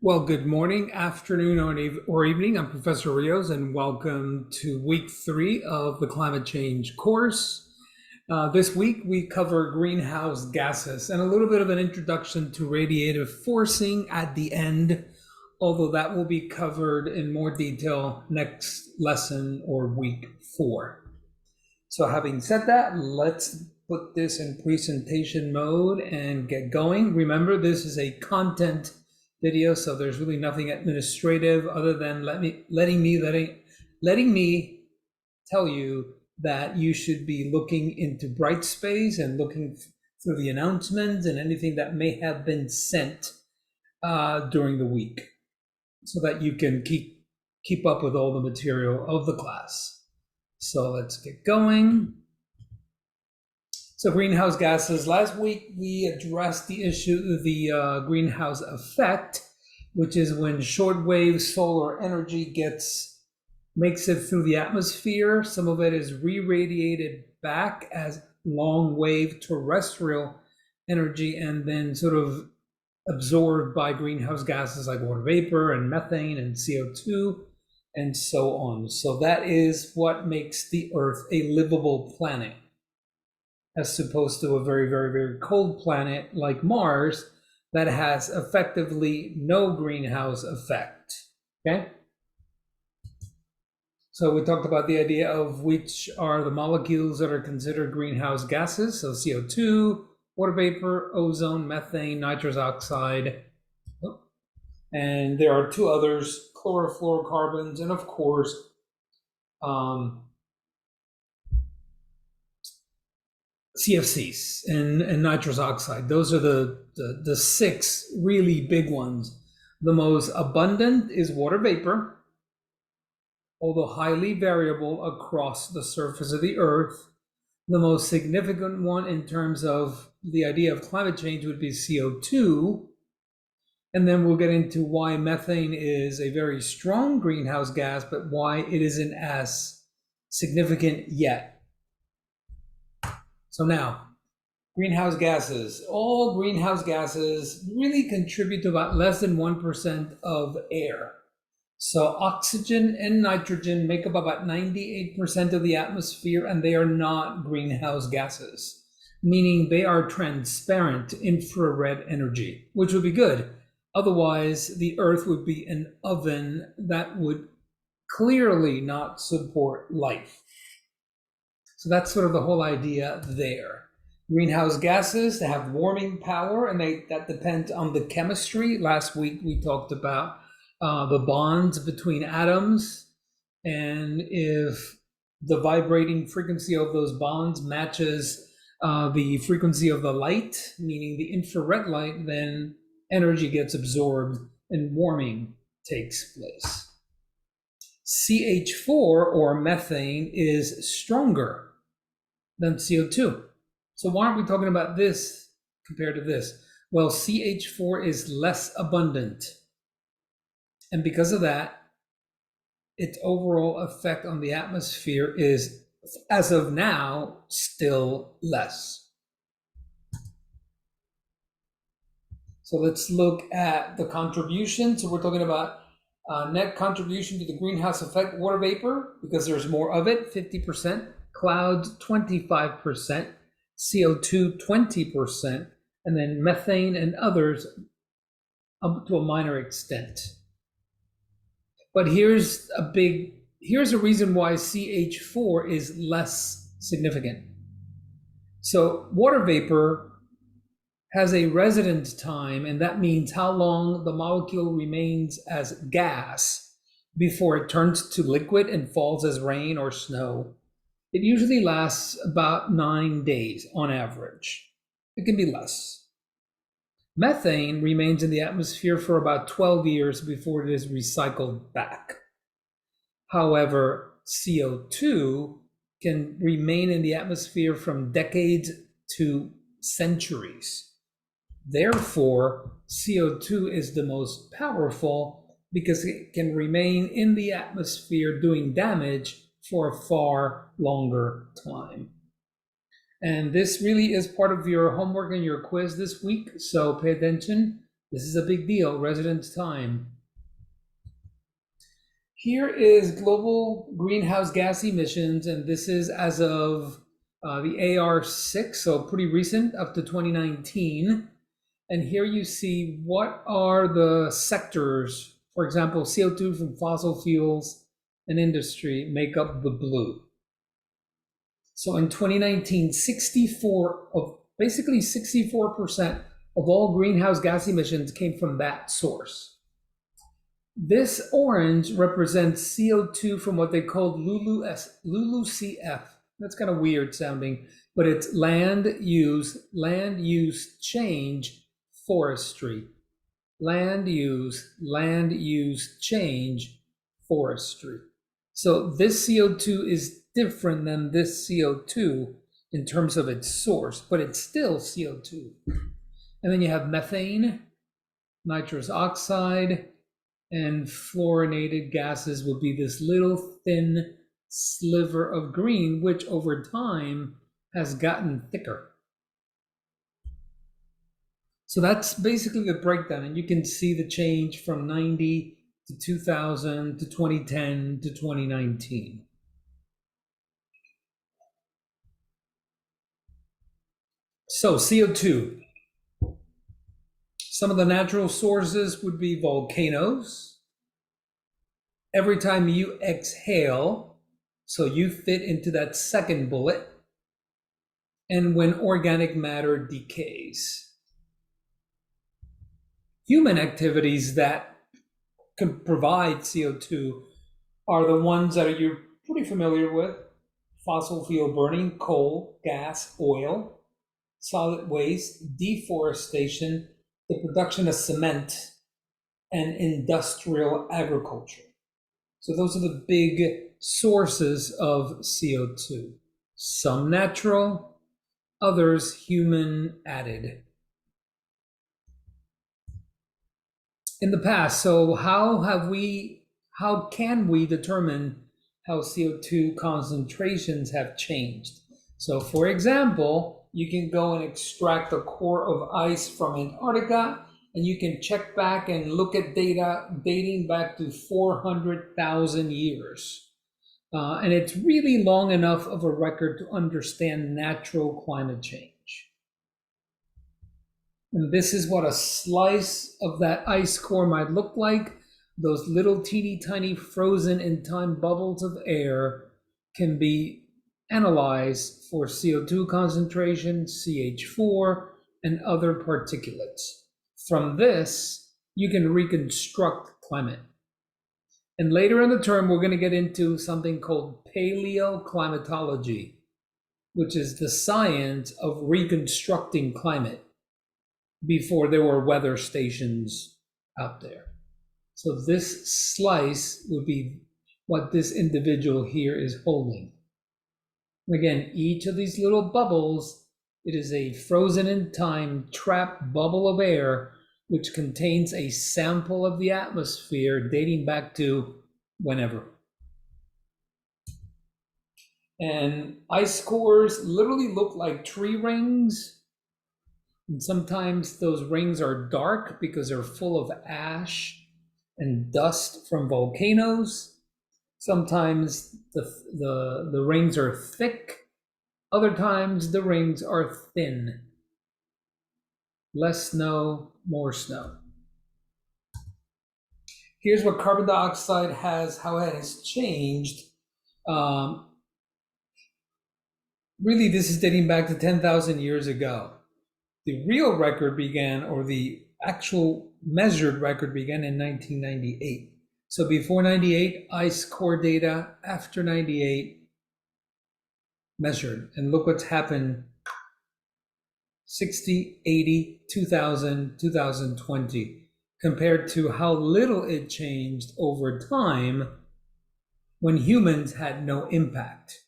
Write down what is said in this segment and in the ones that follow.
Well, good morning, afternoon, or evening. I'm Professor Rios, and welcome to week 3 of the climate change course. This week, we cover greenhouse gases and a little bit of an introduction to radiative forcing at the end, although that will be covered in more detail next lesson or week 4. So having said that, let's put this in presentation mode and get going. Remember, this is a content video, so there's really nothing administrative other than letting me tell you that you should be looking into Brightspace and looking through the announcements and anything that may have been sent during the week, so that you can keep up with all the material of the class. So let's get going. So greenhouse gases. Last week, we addressed the issue of the greenhouse effect, which is when shortwave solar energy makes it through the atmosphere. Some of it is re-radiated back as long wave terrestrial energy and then sort of absorbed by greenhouse gases like water vapor and methane and CO2 and so on. So that is what makes the Earth a livable planet, as opposed to a very, very, very cold planet like Mars that has effectively no greenhouse effect. Okay? So we talked about the idea of which are the molecules that are considered greenhouse gases. So CO2, water vapor, ozone, methane, nitrous oxide. And there are two others, chlorofluorocarbons, and of course, CFCs and nitrous oxide. Those are the 6 really big ones. The most abundant is water vapor, although highly variable across the surface of the Earth. The most significant one in terms of the idea of climate change would be CO2. And then we'll get into why methane is a very strong greenhouse gas, but why it isn't as significant yet. So now, greenhouse gases. All greenhouse gases really contribute to about less than 1% of air. So oxygen and nitrogen make up about 98% of the atmosphere, and they are not greenhouse gases, meaning they are transparent infrared energy, which would be good. Otherwise, the Earth would be an oven that would clearly not support life. So that's sort of the whole idea there. Greenhouse gases, they have warming power, and that depends on the chemistry. Last week we talked about the bonds between atoms, and if the vibrating frequency of those bonds matches the frequency of the light, meaning the infrared light, then energy gets absorbed and warming takes place. CH4, or methane, is stronger than CO2. So why aren't we talking about this compared to this? Well, CH4 is less abundant. And because of that, its overall effect on the atmosphere is, as of now, still less. So let's look at the contribution. So we're talking about net contribution to the greenhouse effect. Water vapor, because there's more of it, 50%. Clouds, 25%. CO2, 20%. And then methane and others up to a minor extent. But here's a reason why CH4 is less significant. So water vapor has a residence time, and that means how long the molecule remains as gas before it turns to liquid and falls as rain or snow. It usually lasts about 9 days on average. It can be less. Methane remains in the atmosphere for about 12 years before it is recycled back. However, CO2 can remain in the atmosphere from decades to centuries. Therefore, CO2 is the most powerful because it can remain in the atmosphere doing damage for a far longer time. And this really is part of your homework and your quiz this week, so pay attention. This is a big deal, residence time. Here is global greenhouse gas emissions, and this is as of the AR6, so pretty recent, up to 2019. And here you see what are the sectors, for example, CO2 from fossil fuels and industry make up the blue. So in 2019, 64% of all greenhouse gas emissions came from that source. This orange represents CO2 from what they called LULUCF. That's kind of weird sounding, but it's land use change, forestry. Land use change, forestry. So this CO2 is different than this CO2 in terms of its source, but it's still CO2. And then you have methane, nitrous oxide, and fluorinated gases will be this little thin sliver of green, which over time has gotten thicker. So that's basically the breakdown, and you can see the change from 90 to 2000 to 2010 to 2019. So CO2. Some of the natural sources would be volcanoes. Every time you exhale, so you fit into that second bullet, and when organic matter decays. Human activities that can provide CO2 are the ones that you're pretty familiar with: fossil fuel burning, coal, gas, oil, solid waste, deforestation, the production of cement, and industrial agriculture. So those are the big sources of CO2. Some natural, others human added. In the past, so how can we determine how CO2 concentrations have changed? So for example, you can go and extract a core of ice from Antarctica, and you can check back and look at data dating back to 400,000 years. And it's really long enough of a record to understand natural climate change. And this is what a slice of that ice core might look like. Those little teeny tiny frozen in time bubbles of air can be analyzed for CO2 concentration, CH4, and other particulates. From this, you can reconstruct climate. And later in the term, we're going to get into something called paleoclimatology, which is the science of reconstructing climate before there were weather stations out there. So this slice would be what this individual here is holding. Again, each of these little bubbles, it is a frozen in time trapped bubble of air which contains a sample of the atmosphere dating back to whenever. And ice cores literally look like tree rings. And sometimes those rings are dark because they're full of ash and dust from volcanoes. Sometimes the rings are thick. Other times the rings are thin. Less snow, more snow. Here's what carbon dioxide how it has changed. Really, this is dating back to 10,000 years ago. The real record began, or the actual measured record began in 1998. So before 98, ice core data, after 98, measured. And look what's happened: 60, 80, 2000, 2020, compared to how little it changed over time when humans had no impact.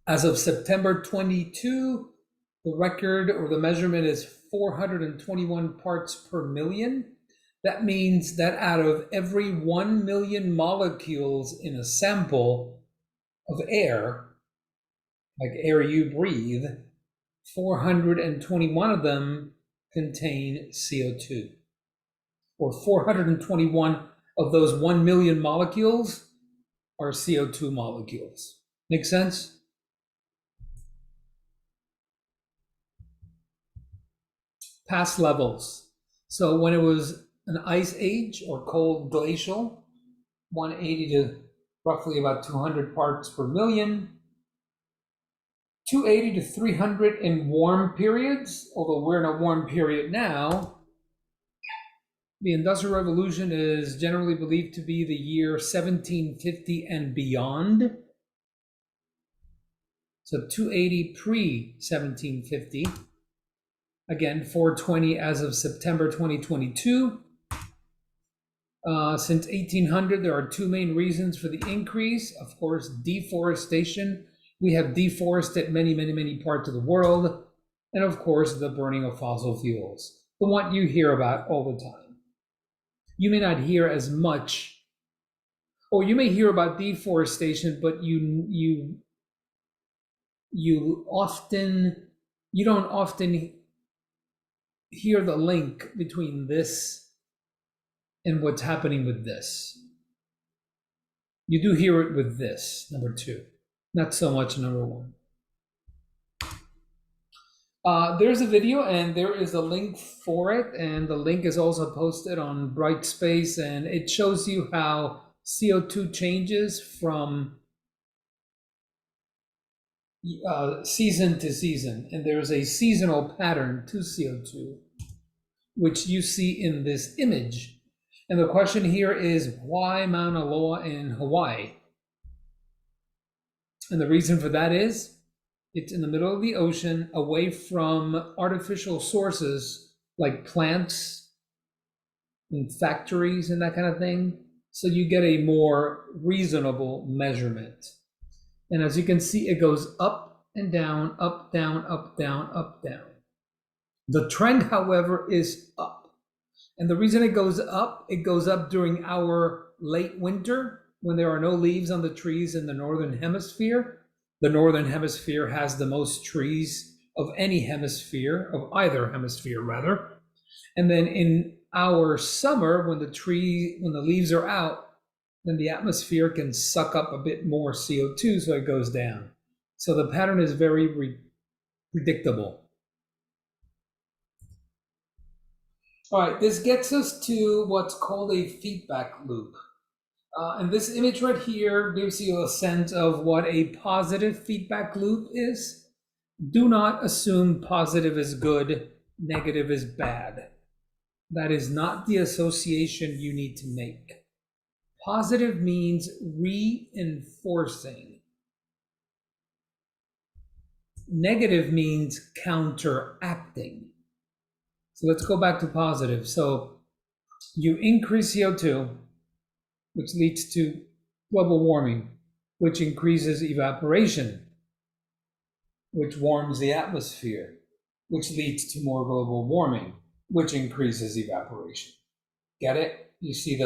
As of September 22, the record or the measurement is 421 parts per million. That means that out of every 1 million molecules in a sample of air, like air you breathe, 421 of them contain CO2, or 421 of those 1 million molecules are CO2 molecules. Make sense? Past levels. So when it was an ice age or cold glacial, 180 to roughly about 200 parts per million, 280 to 300 in warm periods, although we're in a warm period now. The Industrial Revolution is generally believed to be the year 1750 and beyond. So 280 pre-1750. Again, 420 as of September 2022. Since 1800, there are two main reasons for the increase. Of course, deforestation. We have deforested many parts of the world. And of course, the burning of fossil fuels, the one you hear about all the time. You may not hear as much, or you may hear about deforestation, but you don't often hear the link between this and what's happening with this. You do hear it with this, number two, not so much number one. There's a video and there is a link for it, and the link is also posted on Brightspace, and it shows you how CO2 changes from season to season, and there's a seasonal pattern to CO2, which you see in this image. And the question here is, why Mauna Loa in Hawaii? And the reason for that is, it's in the middle of the ocean, away from artificial sources like plants and factories and that kind of thing. So you get a more reasonable measurement. And as you can see, it goes up and down, up, down, up, down, up, down. The trend, however, is up. And the reason it goes up during our late winter when there are no leaves on the trees in the northern hemisphere. The northern hemisphere has the most trees of any hemisphere, of either hemisphere rather. And then in our summer, when the leaves are out, then the atmosphere can suck up a bit more CO2, so it goes down. So the pattern is very predictable. All right, this gets us to what's called a feedback loop. And this image right here gives you a sense of what a positive feedback loop is. Do not assume positive is good, negative is bad. That is not the association you need to make. Positive means reinforcing. Negative means counteracting. So let's go back to positive. So you increase CO2, which leads to global warming, which increases evaporation, which warms the atmosphere, which leads to more global warming, which increases evaporation. Get it? You see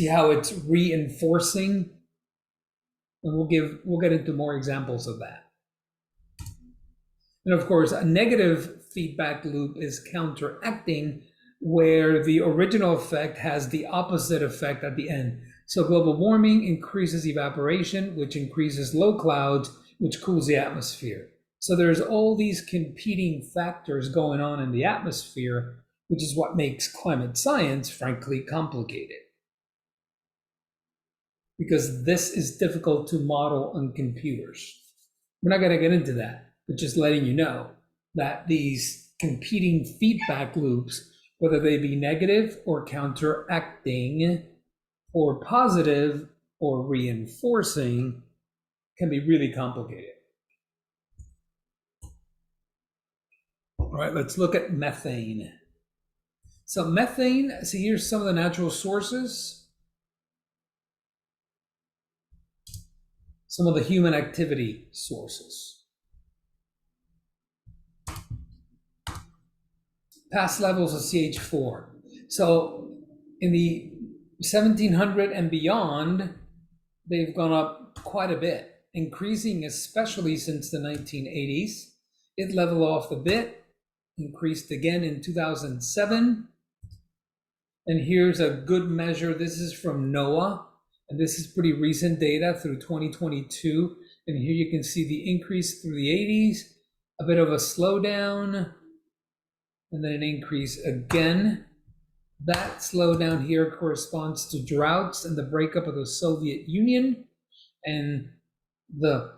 how it's reinforcing? And we'll get into more examples of that. And of course, a negative feedback loop is counteracting, where the original effect has the opposite effect at the end. So global warming increases evaporation, which increases low clouds, which cools the atmosphere. So there's all these competing factors going on in the atmosphere, which is what makes climate science, frankly, complicated. Because this is difficult to model on computers. We're not going to get into that, but just letting you know that these competing feedback loops, whether they be negative or counteracting or positive or reinforcing, can be really complicated. All right, let's look at methane. So methane, see here's some of the natural sources. Some of the human activity sources. Past levels of CH4. So in the 1700 and beyond, they've gone up quite a bit, increasing especially since the 1980s. It leveled off a bit, increased again in 2007. And here's a good measure. This is from NOAA, and this is pretty recent data through 2022. And here you can see the increase through the 80s, a bit of a slowdown, and then an increase again. That slowdown here corresponds to droughts and the breakup of the Soviet Union and the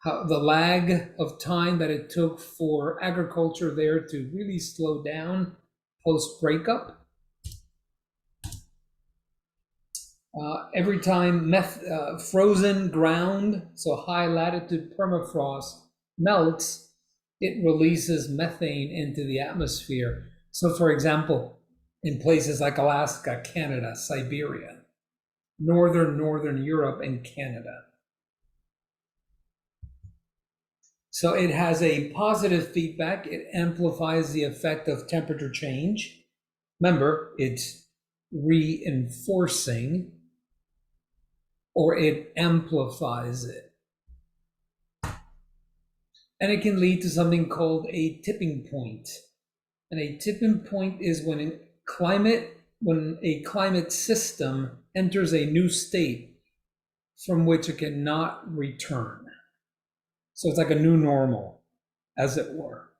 lag of time that it took for agriculture there to really slow down post-breakup. Every time frozen ground, so high latitude permafrost, melts, it releases methane into the atmosphere. So for example, in places like Alaska, Canada, Siberia, northern Europe, and Canada. So it has a positive feedback. It amplifies the effect of temperature change. Remember, it's reinforcing, or it amplifies it. And it can lead to something called a tipping point. And a tipping point is when a climate system enters a new state from which it cannot return. So it's like a new normal, as it were.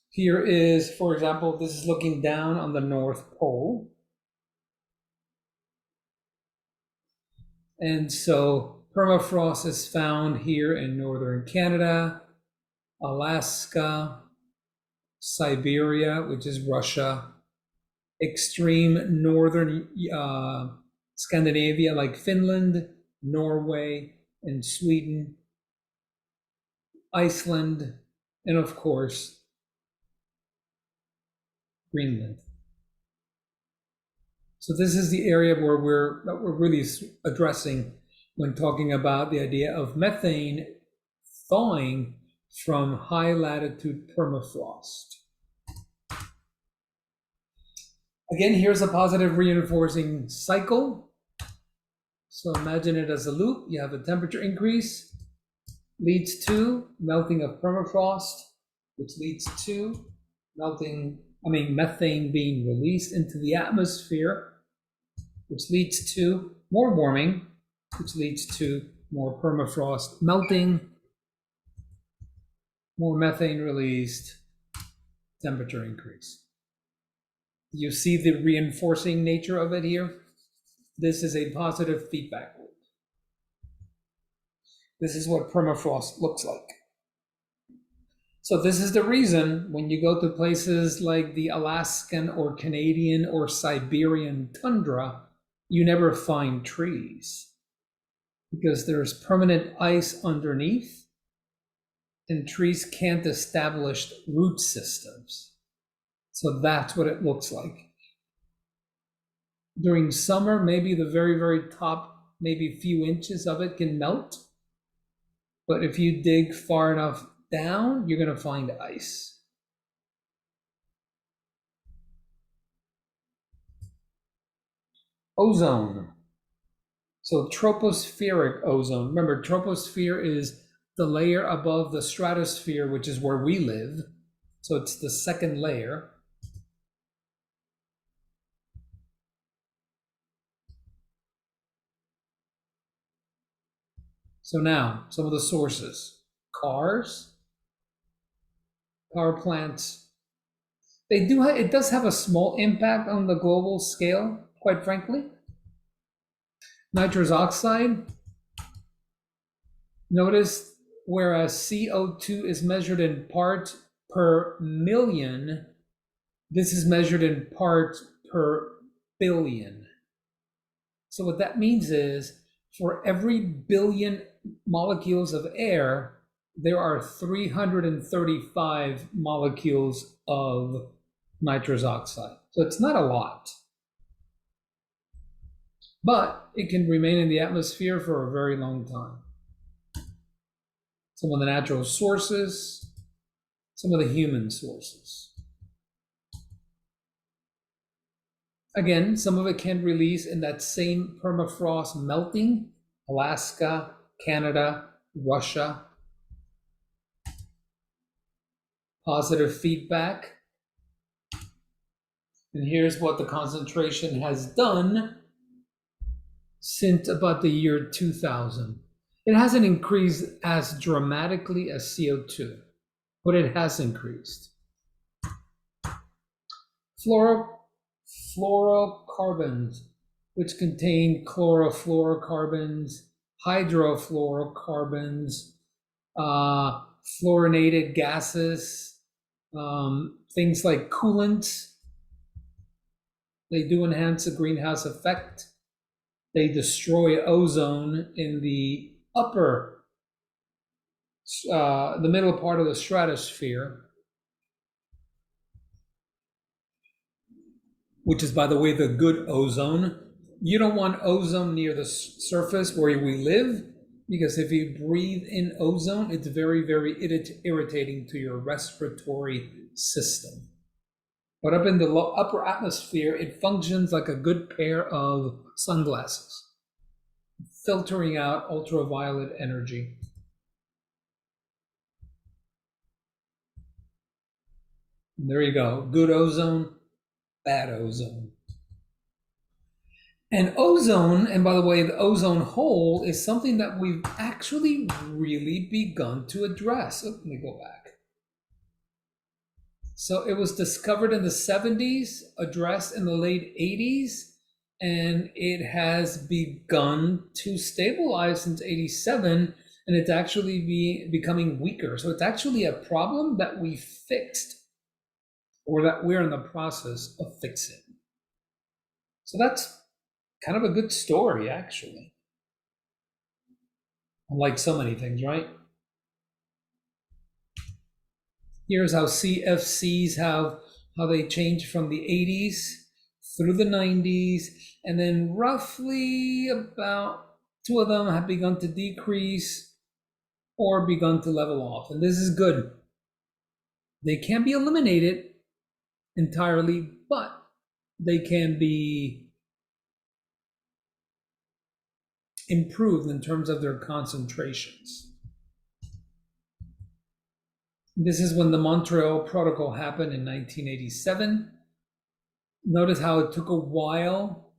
Here is, for example, this is looking down on the North Pole. And so permafrost is found here in northern Canada, Alaska, Siberia, which is Russia, extreme northern Scandinavia like Finland, Norway, and Sweden, Iceland, and of course, Greenland. So this is the area where we're really addressing when talking about the idea of methane thawing from high latitude permafrost. Again, here's a positive reinforcing cycle. So imagine it as a loop. You have a temperature increase, leads to melting of permafrost, which leads to methane being released into the atmosphere, which leads to more warming, which leads to more permafrost melting, more methane released, temperature increase. You see the reinforcing nature of it here? This is a positive feedback loop. This is what permafrost looks like. So this is the reason when you go to places like the Alaskan or Canadian or Siberian tundra, you never find trees because there's permanent ice underneath and trees can't establish root systems. So that's what it looks like. During summer, maybe the very, very top, maybe a few inches of it can melt. But if you dig far enough down, you're going to find ice. Ozone. So tropospheric ozone. Remember, troposphere is the layer above the stratosphere, which is where we live. So it's the second layer. So now, some of the sources. Cars, power plants. It does have a small impact on the global scale, quite frankly. Nitrous oxide. Notice whereas CO2 is measured in parts per million, this is measured in parts per billion. So what that means is for every billion molecules of air, there are 335 molecules of nitrous oxide. So it's not a lot. But it can remain in the atmosphere for a very long time. Some of the natural sources, some of the human sources. Again, some of it can release in that same permafrost melting, Alaska, Canada, Russia, positive feedback. And here's what the concentration has done since about the year 2000. It hasn't increased as dramatically as CO2, but it has increased. Fluorocarbons, which contain chlorofluorocarbons, hydrofluorocarbons, fluorinated gases, things like coolants. They do enhance the greenhouse effect. They destroy ozone in the upper, the middle part of the stratosphere, which is, by the way, the good ozone. You don't want ozone near the surface where we live, because if you breathe in ozone, it's very, very irritating to your respiratory system. But up in the upper atmosphere, it functions like a good pair of sunglasses, filtering out ultraviolet energy. And there you go. Good ozone, bad ozone. And ozone, and by the way, the ozone hole is something that we've actually really begun to address. Oh, let me go back. So it was discovered in the 70s, addressed in the late 80s, and it has begun to stabilize since 87, and it's actually becoming weaker. So it's actually a problem that we fixed, or that we're in the process of fixing. So that's kind of a good story, actually. Unlike so many things, right? Here's how CFCs how they changed from the 80s through the 90s, and then roughly about 2 of them have begun to decrease or begun to level off. And this is good. They can't be eliminated entirely, but they can be improved in terms of their concentrations. This is when the Montreal Protocol happened in 1987. Notice how it took a while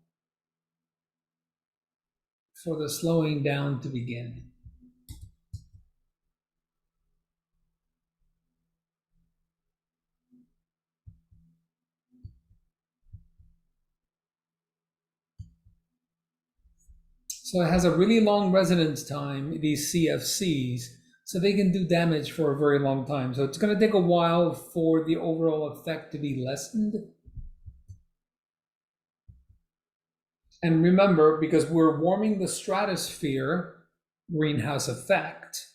for the slowing down to begin. So it has a really long residence time, these CFCs, so they can do damage for a very long time. So it's going to take a while for the overall effect to be lessened. And remember, because we're warming the stratosphere, greenhouse effect,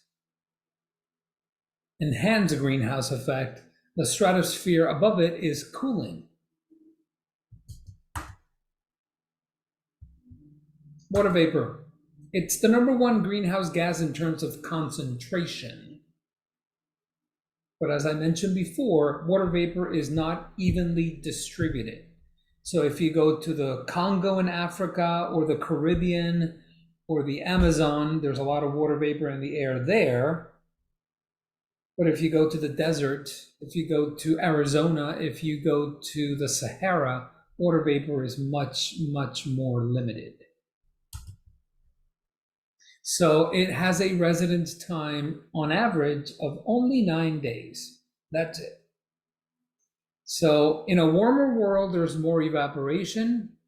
enhance the greenhouse effect, the stratosphere above it is cooling. Water vapor. It's the #1 greenhouse gas in terms of concentration. But as I mentioned before, water vapor is not evenly distributed. So if you go to the Congo in Africa, or the Caribbean, or the Amazon, there's a lot of water vapor in the air there. But if you go to the desert, if you go to Arizona, if you go to the Sahara, water vapor is much, much more limited. So it has a residence time on average of only 9 days. That's it. So in a warmer world, there's more evaporation,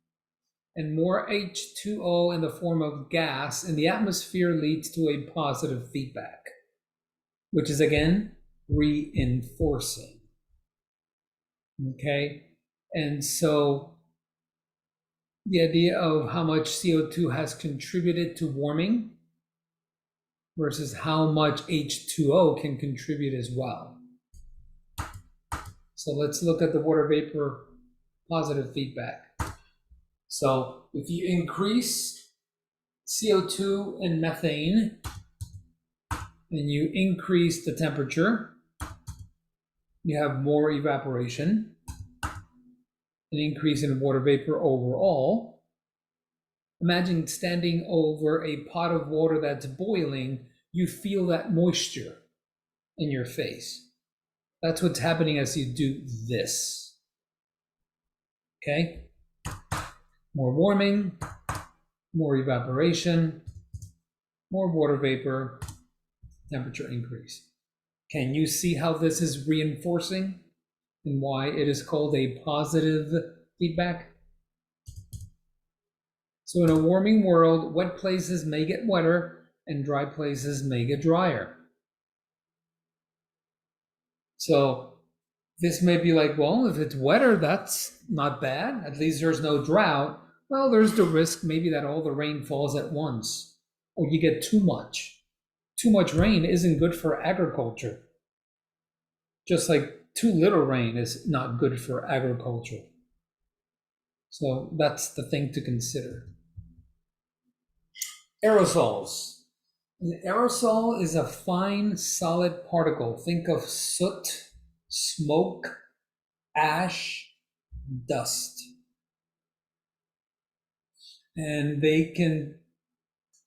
and more H2O in the form of gas in the atmosphere leads to a positive feedback, which is again reinforcing. Okay, and so the idea of how much CO2 has contributed to warming versus how much H2O can contribute as well. So let's look at the water vapor positive feedback. So if you increase CO2 and methane, and you increase the temperature, you have more evaporation, an increase in water vapor overall. Imagine standing over a pot of water that's boiling, you feel that moisture in your face. That's what's happening as you do this. Okay? More warming, more evaporation, more water vapor, temperature increase. Can you see how this is reinforcing and why it is called a positive feedback? So in a warming world, wet places may get wetter and dry places may get drier. So this may be like, well, if it's wetter, that's not bad. At least there's no drought. Well, there's the risk maybe that all the rain falls at once, or you get too much. Too much rain isn't good for agriculture. Just like too little rain is not good for agriculture. So that's the thing to consider. Aerosols. An aerosol is a fine, solid particle. Think of soot, smoke, ash, dust. And they can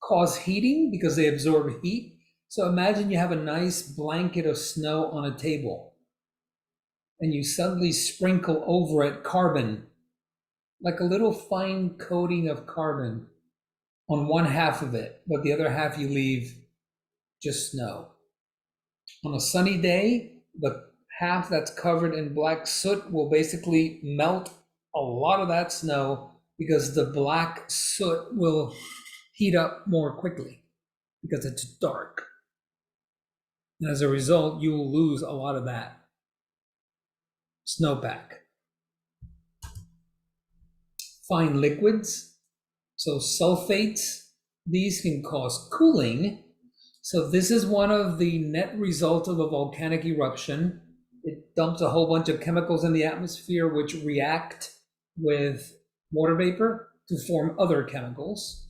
cause heating because they absorb heat. So imagine you have a nice blanket of snow on a table and you suddenly sprinkle over it carbon, like a little fine coating of carbon on one half of it, but the other half you leave just snow. On a sunny day, the half that's covered in black soot will basically melt a lot of that snow because the black soot will heat up more quickly because it's dark. And as a result, you will lose a lot of that snowpack. Fine liquids, so sulfates, these can cause cooling. So this is one of the net results of a volcanic eruption. It dumps a whole bunch of chemicals in the atmosphere which react with water vapor to form other chemicals.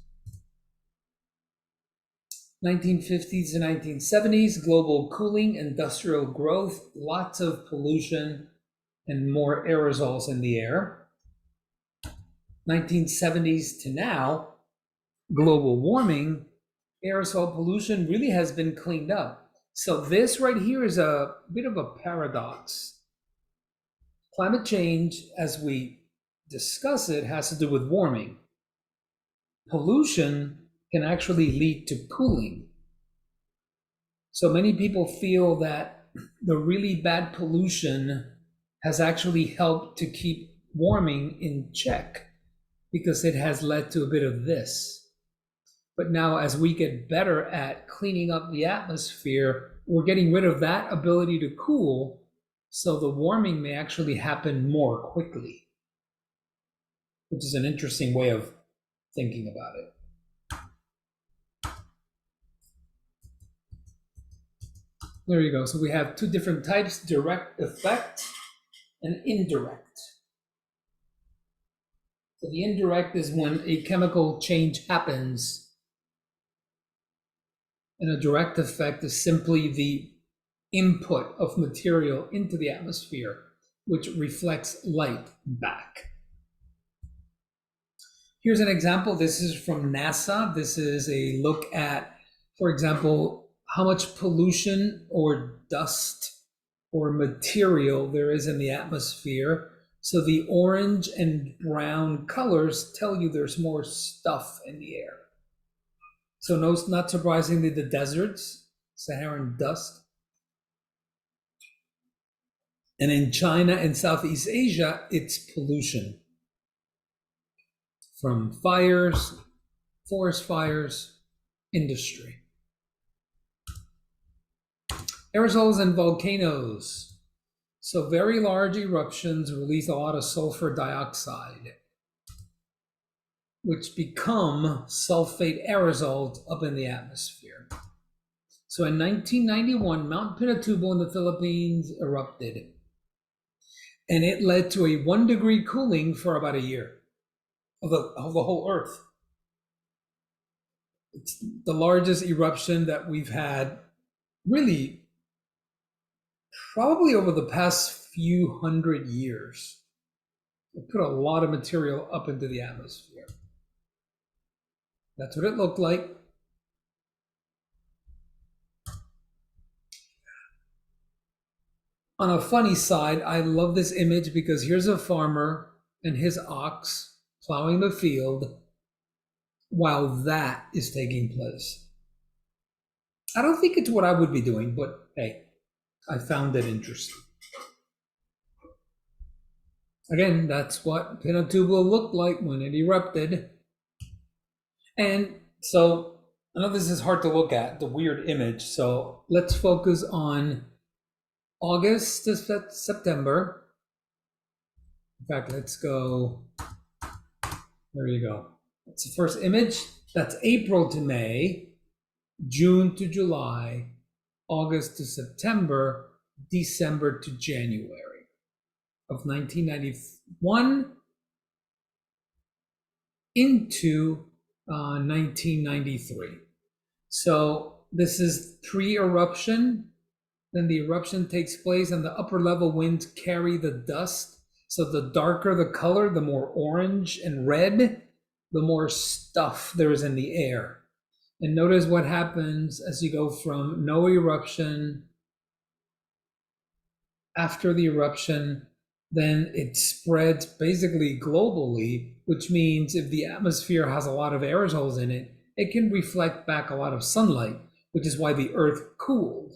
1950s to 1970s, global cooling, industrial growth, lots of pollution, and more aerosols in the air. 1970s to now, global warming, aerosol pollution really has been cleaned up. So this right here is a bit of a paradox. Climate change, as we discuss it, has to do with warming. Pollution can actually lead to cooling. So many people feel that the really bad pollution has actually helped to keep warming in check because it has led to a bit of this. But now as we get better at cleaning up the atmosphere, we're getting rid of that ability to cool, so the warming may actually happen more quickly, which is an interesting way of thinking about it. There you go. So we have two different types, direct effect and indirect. So the indirect is when a chemical change happens, and a direct effect is simply the input of material into the atmosphere, which reflects light back. Here's an example. This is from NASA. This is a look at, for example, how much pollution or dust or material there is in the atmosphere. So the orange and brown colors tell you there's more stuff in the air. So no, not surprisingly, the deserts, Saharan dust. And in China and Southeast Asia, it's pollution from fires, forest fires, industry. Aerosols and volcanoes. So very large eruptions release a lot of sulfur dioxide, which become sulfate aerosols up in the atmosphere. So in 1991, Mount Pinatubo in the Philippines erupted, and it led to a 1 degree cooling for about a year of the whole Earth. It's the largest eruption that we've had really probably over the past few hundred years. It put a lot of material up into the atmosphere. That's what it looked like. On a funny side, I love this image because here's a farmer and his ox plowing the field while that is taking place. I don't think it's what I would be doing, but hey, I found it interesting. Again, that's what Pinatubo looked like when it erupted. And so I know this is hard to look at, the weird image. So let's focus on August to September. In fact, let's go. There you go. That's the first image. That's April to May, June to July, August to September, December to January of 1991 into 1993. So this is pre-eruption. Then the eruption takes place and the upper level winds carry the dust. So the darker the color, the more orange and red, the more stuff there is in the air. And notice what happens as you go from no eruption, after the eruption, then it spreads basically globally, which means if the atmosphere has a lot of aerosols in it, it can reflect back a lot of sunlight, which is why the Earth cooled.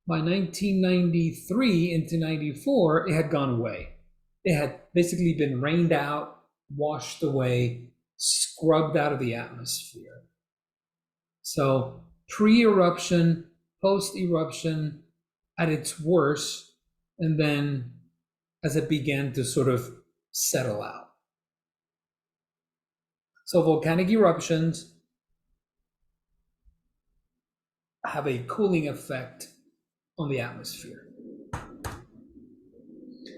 By 1993 into 94, it had gone away. It had basically been rained out, washed away, scrubbed out of the atmosphere. So pre-eruption, post-eruption at its worst, and then as it began to sort of settle out. So volcanic eruptions have a cooling effect on the atmosphere.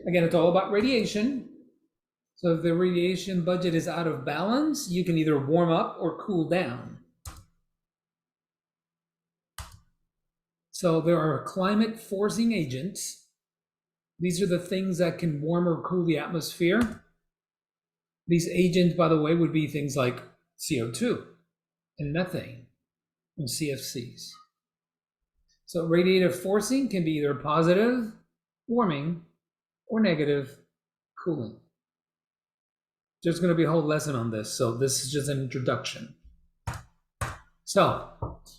Again, it's all about radiation. So if the radiation budget is out of balance, you can either warm up or cool down. So there are climate forcing agents. These are the things that can warm or cool the atmosphere. These agents, by the way, would be things like CO2 and methane and CFCs. So radiative forcing can be either positive, warming, or negative, cooling. There's going to be a whole lesson on this, so this is just an introduction. So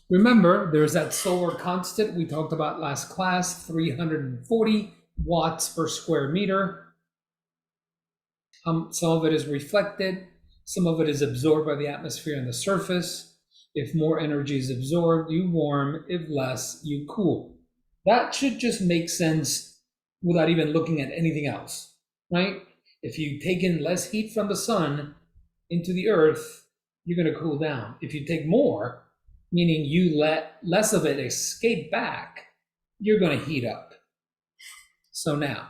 remember, there's that solar constant we talked about last class, 340 watts per square meter. Some of it is reflected, some of it is absorbed by the atmosphere and the surface. If more energy is absorbed, you warm. If less, you cool. That should just make sense without even looking at anything else, right? If you take in less heat from the sun into the earth, you're going to cool down. If you take more, meaning you let less of it escape back, you're going to heat up. So now,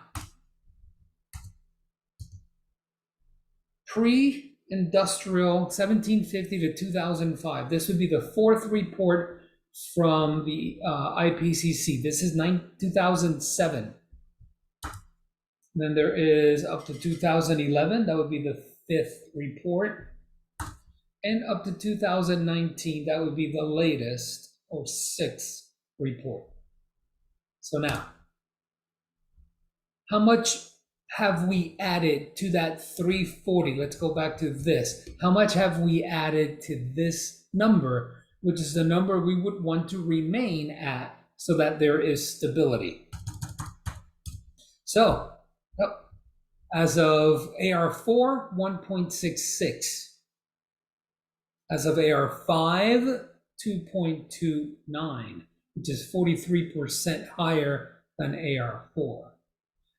pre-industrial 1750 to 2005, this would be the fourth report from the IPCC. This is 2007. Then there is up to 2011, that would be the fifth report. And up to 2019, that would be the latest or sixth report. So now, how much have we added to that 340? Let's go back to this. How much have we added to this number, which is the number we would want to remain at so that there is stability? So, as of AR4, 1.66. As of AR5, 2.29, which is 43% higher than AR4.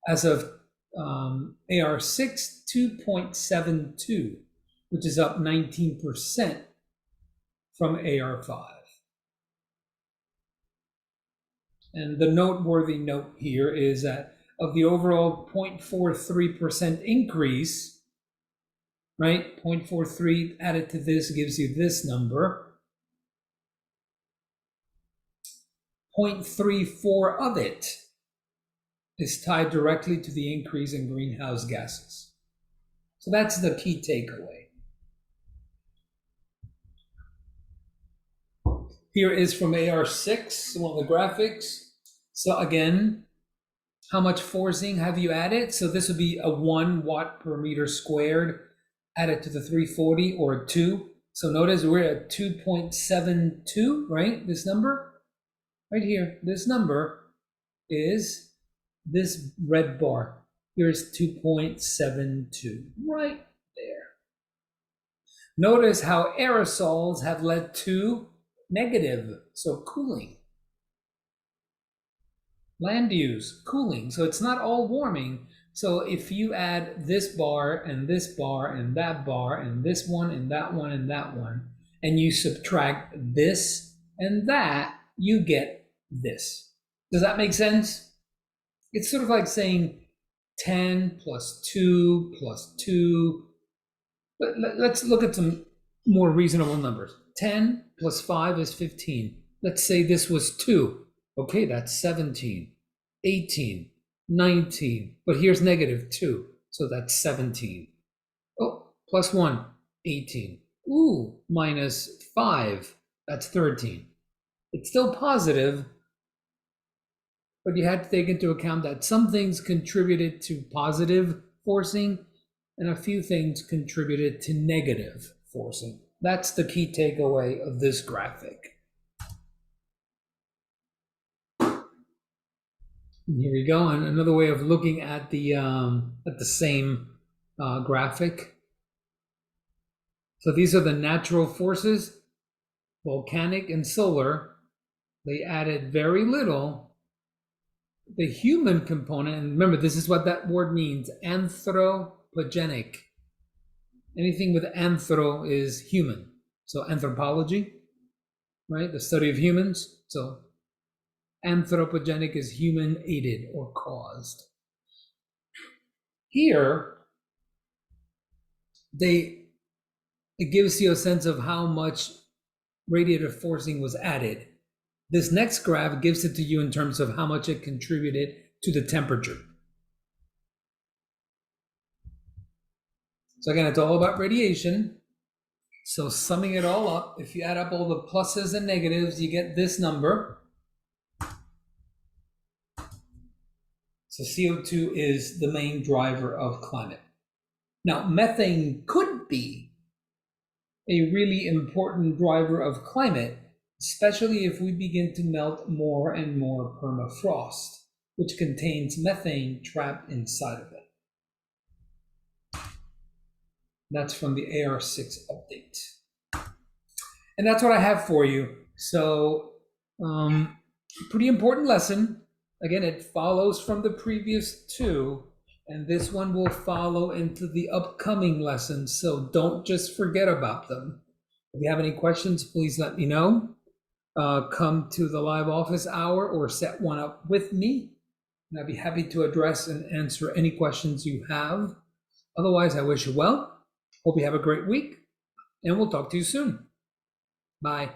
As of AR6, 2.72, which is up 19% from AR5. And the noteworthy note here is that of the overall 0.43% increase, right? 0.43 added to this gives you this number. 0.34 of it is tied directly to the increase in greenhouse gases. So that's the key takeaway. Here is from AR6, one of the graphics. So again, how much forcing have you added? So this would be a 1 watt per meter squared added to the 340, or a 2. So notice we're at 2.72, right? This number right here, this number is this red bar. Here's 2.72 right there. Notice how aerosols have led to negative, so cooling. Land use, cooling. So it's not all warming. So if you add this bar and this bar and that bar and this one and that one and that one, and you subtract this and that, you get this. Does that make sense? It's sort of like saying 10 plus 2 plus 2. Let's look at some more reasonable numbers. 10 plus 5 is 15. Let's say this was 2. Okay, that's 17, 18, 19. But here's negative 2, so that's 17. Oh, plus 1, 18. Ooh, minus 5, that's 13. It's still positive, but you had to take into account that some things contributed to positive forcing and a few things contributed to negative forcing. That's the key takeaway of this graphic. And here we go, and another way of looking at the same graphic. So these are the natural forces, volcanic and solar. They added very little. The human component, and remember, this is what that word means, anthropogenic. Anything with anthro is human. So anthropology, right? The study of humans. So anthropogenic is human aided or caused. Here, it gives you a sense of how much radiative forcing was added. This next graph gives it to you in terms of how much it contributed to the temperature. So again, it's all about radiation. So summing it all up, if you add up all the pluses and negatives, you get this number. So CO2 is the main driver of climate. Now, methane could be a really important driver of climate, especially if we begin to melt more and more permafrost, which contains methane trapped inside of it. That's from the AR6 update. And that's what I have for you. So, pretty important lesson. Again, it follows from the previous two, and this one will follow into the upcoming lessons. So don't just forget about them. If you have any questions, please let me know. Come to the live office hour or set one up with me, and I'd be happy to address and answer any questions you have. Otherwise, I wish you well. Hope you have a great week, and we'll talk to you soon. Bye.